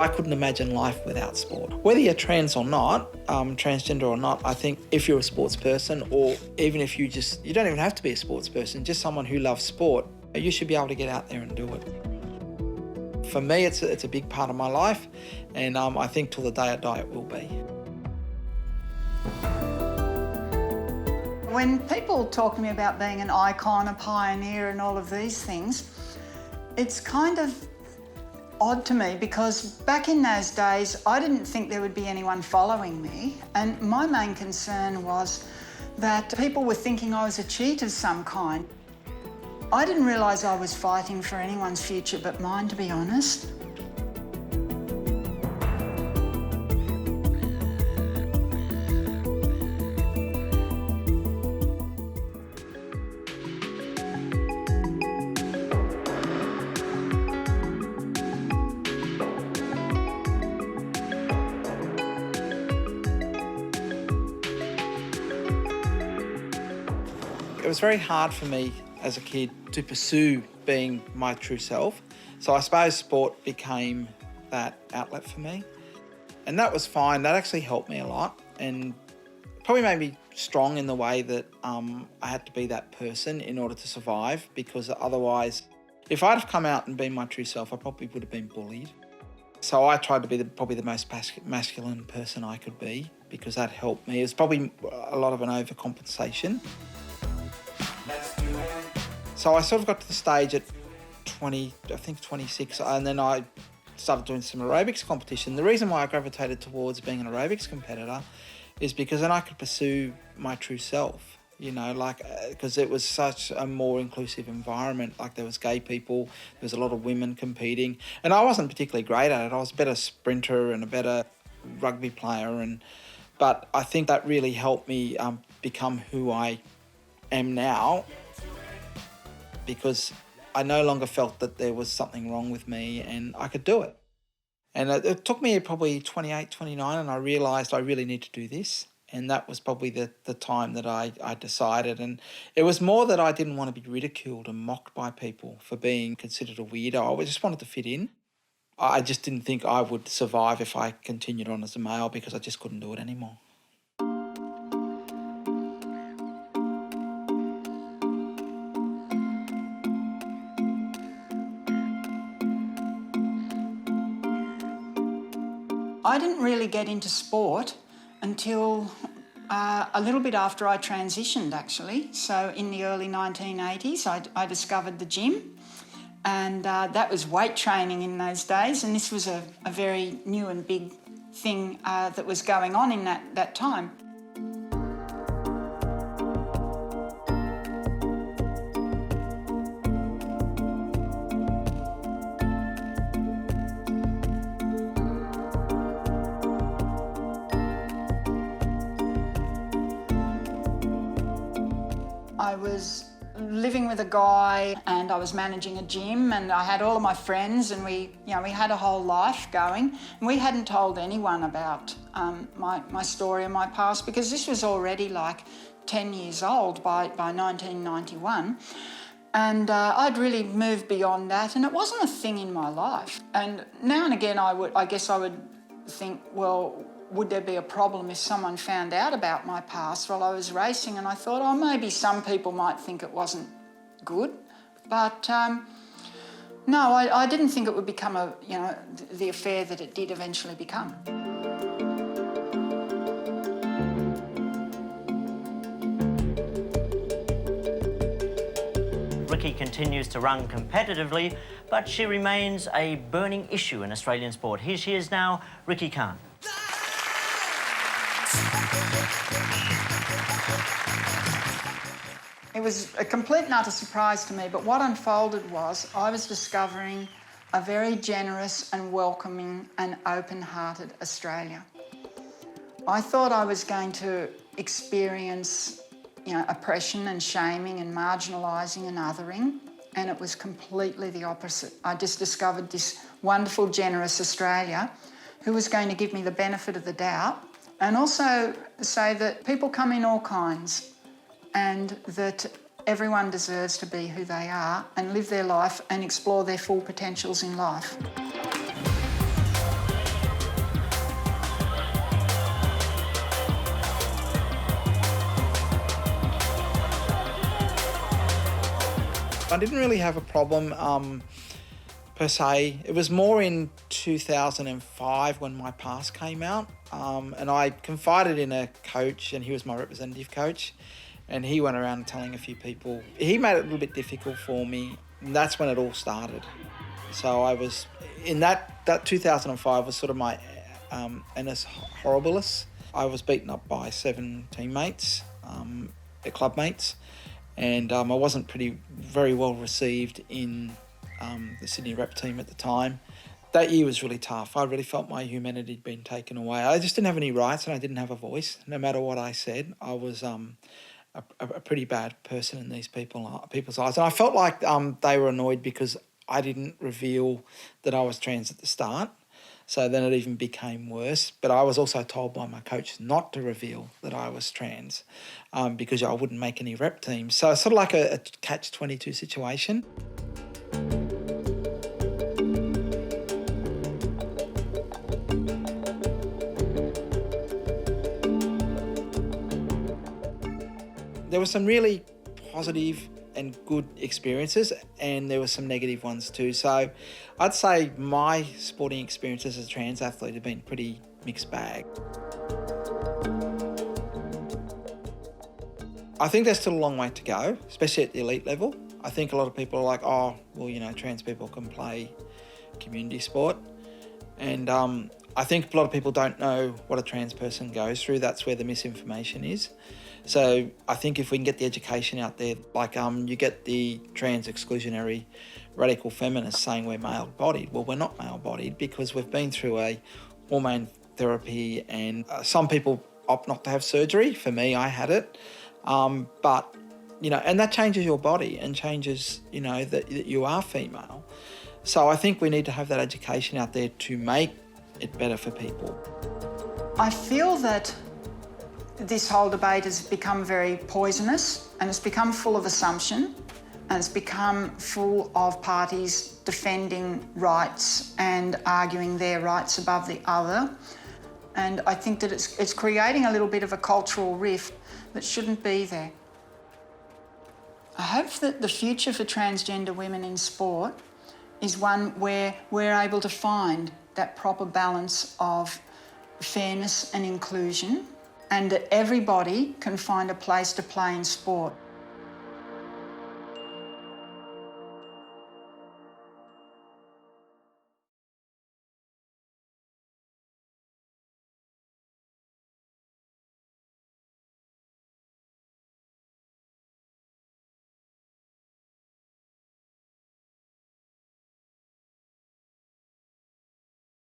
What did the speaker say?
I couldn't imagine life without sport. Whether you're trans or not, transgender or not, I think if you're a sports person, or even if you don't even have to be a sports person, just someone who loves sport, you should be able to get out there and do it. For me, it's a big part of my life, and I think till the day I die it will be. When people talk to me about being an icon, a pioneer and all of these things, it's kind of odd to me because back in those days I didn't think there would be anyone following me, and my main concern was that people were thinking I was a cheat of some kind. I didn't realise I was fighting for anyone's future but mine, to be honest. It was very hard for me as a kid to pursue being my true self. So I suppose sport became that outlet for me. And that was fine. That actually helped me a lot and probably made me strong in the way that I had to be that person in order to survive, because otherwise, if I'd have come out and been my true self, I probably would have been bullied. So I tried to be probably the most masculine person I could be, because that helped me. It was probably a lot of an overcompensation. So I sort of got to the stage at 26, and then I started doing some aerobics competition. The reason why I gravitated towards being an aerobics competitor is because then I could pursue my true self, because it was such a more inclusive environment. Like, there was gay people, there was a lot of women competing, and I wasn't particularly great at it. I was a better sprinter and a better rugby player, but I think that really helped me become who I am now, because I no longer felt that there was something wrong with me and I could do it. And it took me probably 28, 29, and I realised I really need to do this. And that was probably the time that I decided. And it was more that I didn't want to be ridiculed and mocked by people for being considered a weirdo. I just wanted to fit in. I just didn't think I would survive if I continued on as a male, because I just couldn't do it anymore. I didn't really get into sport until a little bit after I transitioned, actually. So in the early 1980s, I discovered the gym, and that was weight training in those days, and this was a very new and big thing that was going on in that time. I was living with a guy and I was managing a gym, and I had all of my friends, and we had a whole life going. And we hadn't told anyone about my story and my past, because this was already like 10 years old by 1991. And I'd really moved beyond that, and it wasn't a thing in my life. And now and again I guess I would think, well, would there be a problem if someone found out about my past while I was racing? And I thought, oh, maybe some people might think it wasn't good. But no, I didn't think it would become the affair that it did eventually become. Ricki continues to run competitively, but she remains a burning issue in Australian sport. Here she is now, Ricki Coughlan. It was a complete and utter surprise to me, but what unfolded was I was discovering a very generous and welcoming and open-hearted Australia. I thought I was going to experience, oppression and shaming and marginalising and othering, and it was completely the opposite. I just discovered this wonderful, generous Australia who was going to give me the benefit of the doubt, and also say that people come in all kinds, and that Everyone deserves to be who they are and live their life and explore their full potentials in life. I didn't really have a problem per se. It was more in 2005 when my pass came out, and I confided in a coach, and he was my representative coach, and he went around telling a few people. He made it a little bit difficult for me, and that's when it all started. So I was, in that 2005 was sort of my annus horribilis. I was beaten up by 7 teammates, club mates, and I wasn't very well received in the Sydney rep team at the time. That year was really tough. I really felt my humanity had been taken away. I just didn't have any rights and I didn't have a voice. No matter what I said, I was a pretty bad person in these people's eyes. And I felt like they were annoyed because I didn't reveal that I was trans at the start. So then it even became worse. But I was also told by my coach not to reveal that I was trans because I wouldn't make any rep teams. So it's sort of like a catch-22 situation. There were some really positive and good experiences, and there were some negative ones too. So I'd say my sporting experiences as a trans athlete have been pretty mixed bag. I think there's still a long way to go, especially at the elite level. I think a lot of people are like, oh, well, you know, trans people can play community sport. And I think a lot of people don't know what a trans person goes through. That's where the misinformation is. So I think if we can get the education out there, like you get the trans exclusionary radical feminists saying we're male-bodied. Well, we're not male-bodied because we've been through a hormone therapy, and some people opt not to have surgery. For me, I had it. But, you know, and that changes your body and changes, you know, that you are female. So I think we need to have that education out there to make it better for people. I feel that this whole debate has become very poisonous, and it's become full of assumption, and it's become full of parties defending rights and arguing their rights above the other. And I think that it's creating a little bit of a cultural rift that shouldn't be there. I hope that the future for transgender women in sport is one where we're able to find that proper balance of fairness and inclusion, and that everybody can find a place to play in sport.